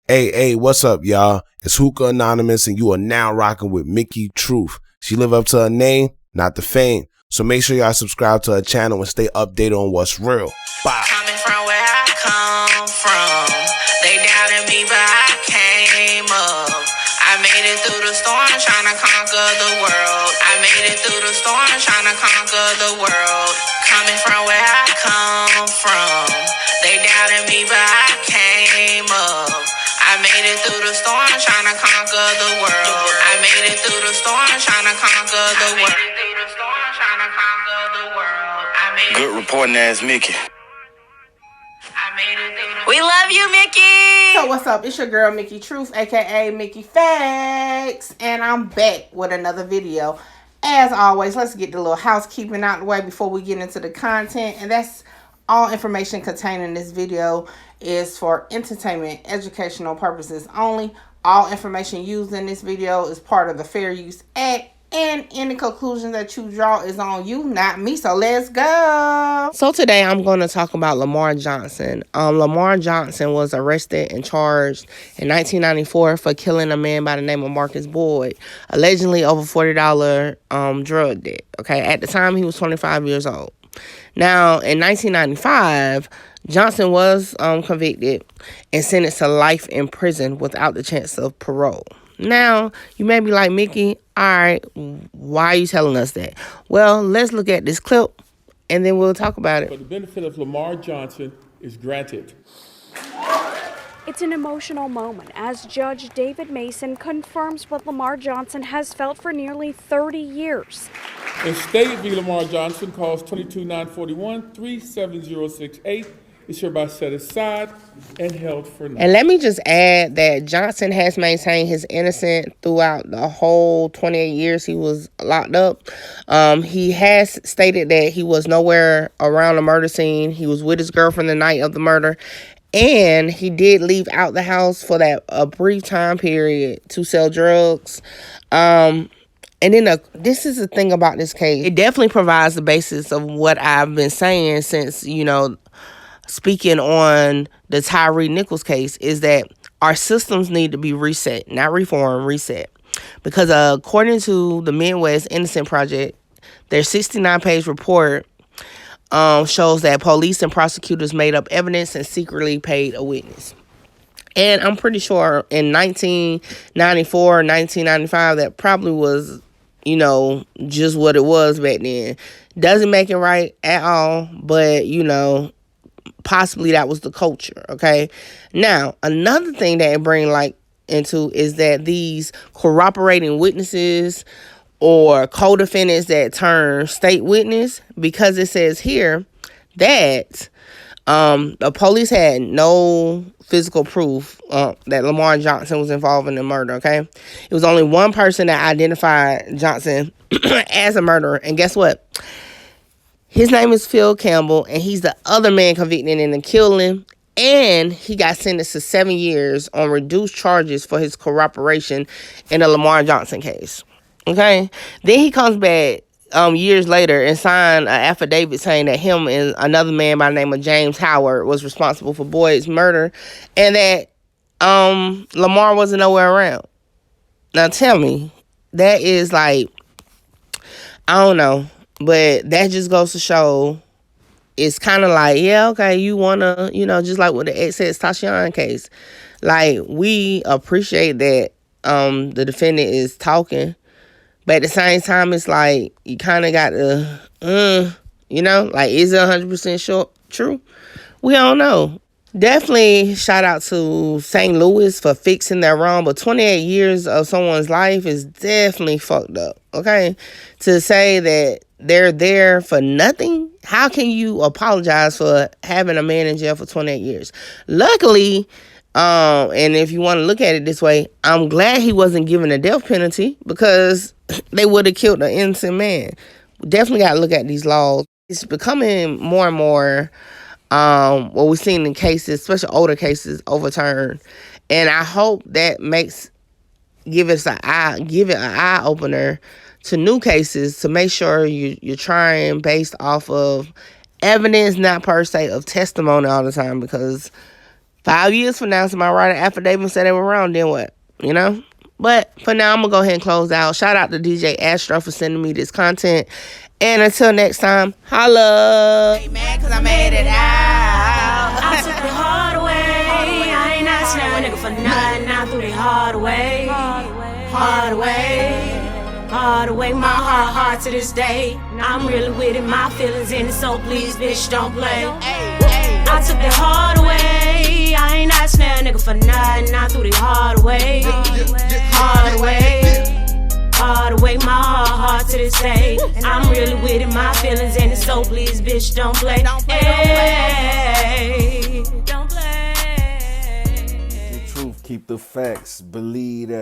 Hey, what's up, y'all? It's Hookah Anonymous, and you are now rocking with Mickey Truth. She live up to her name, not the fame. So make sure y'all subscribe to her channel and stay updated on what's real. Bye. Coming from where I come from, they doubted me, but I came up. I made it through the storm, trying to conquer the world. I made it through the storm, trying to conquer the world. Coming from where I come from, they doubted me, but I came up. I made it through the storm, trying to conquer the world. I made it through the storm, trying to conquer the world. Good reporting ass Mickey. We love you, Mickey. So what's up? It's your girl Mickey Truth, aka Mickey Facts, and I'm back with another video. As always, let's get the little housekeeping out the way before we get into the content. And that's all information contained in this video is for entertainment, educational purposes only. All information used in this video is part of the Fair Use Act, and any conclusion that you draw is on you, not me. So let's go. So today I'm going to talk about Lamar Johnson. Lamar Johnson was arrested and charged in 1994 for killing a man by the name of Marcus Boyd, allegedly over $40 drug debt. Okay, at the time he was 25 years old. Now in 1995, Johnson was convicted and sentenced to life in prison without the chance of parole. Now, you may be like, Mickey, all right, why are you telling us that? Well, let's look at this clip, and then we'll talk about it. For the benefit of Lamar Johnson is granted. It's an emotional moment as Judge David Mason confirms what Lamar Johnson has felt for nearly 30 years. In State v. Lamar Johnson, calls 22-941-37068. It's hereby set aside and held for now. And let me just add that Johnson has maintained his innocence throughout the whole 28 years he was locked up. He has stated that he was nowhere around the murder scene. He was with his girlfriend the night of the murder. And he did leave out the house for a brief time period to sell drugs. And then this is the thing about this case. It definitely provides the basis of what I've been saying since, speaking on the Tyree Nichols case, is that our systems need to be reset, not reformed, reset. Because according to the Midwest Innocent Project, their 69-page report shows that police and prosecutors made up evidence and secretly paid a witness. And I'm pretty sure in 1994 or 1995, that probably was, just what it was back then. Doesn't make it right at all, but, possibly that was the culture, okay? Now, another thing that it brings light into is that these corroborating witnesses or co-defendants that turn state witness, because it says here that the police had no physical proof that Lamar Johnson was involved in the murder, okay? It was only one person that identified Johnson as a murderer, and guess what? His name is Phil Campbell, and he's the other man convicted in the killing, and he got sentenced to 7 years on reduced charges for his cooperation in the Lamar Johnson case. Okay? Then he comes back years later and signed an affidavit saying that him and another man by the name of James Howard was responsible for Boyd's murder, and that Lamar wasn't nowhere around. Now tell me, that is like, I don't know. But that just goes to show, it's kind of like, yeah, okay, you want to, just like with the Tashawn case. Like, we appreciate that the defendant is talking. But at the same time, it's like, you kind of got to, like, is it 100% true? We don't know. Definitely shout out to St. Louis for fixing that wrong, but 28 years of someone's life is definitely fucked up, okay? To say that they're there for nothing, how can you apologize for having a man in jail for 28 years? Luckily, and if you want to look at it this way, I'm glad he wasn't given a death penalty, because they would have killed an innocent man. Definitely got to look at these laws. It's becoming more and more what we've seen in cases, especially older cases, overturned. And I hope that give it an eye opener to new cases, to make sure you're trying based off of evidence, not per se of testimony all the time, because 5 years from now, somebody write an affidavit and say they were wrong, then what? You know? But for now, I'm going to go ahead and close out. Shout out to DJ Astro for sending me this content. And until next time, holla. Ain't mad 'cause I made it out. I took the hard way. I ain't asking a nigga for nothing. I threw the hard way. Hard way. Hard way. My heart to this day. I'm really with it. My feelings in it. So please, bitch, don't play. I took the hard way. I ain't asking a nigga for nothing. I threw the hard way. Hard way. Hard way, my heart to this day. I'm really with it, my feelings in it. So please, bitch, don't play. Hey, don't play. The truth, keep the facts, believe that.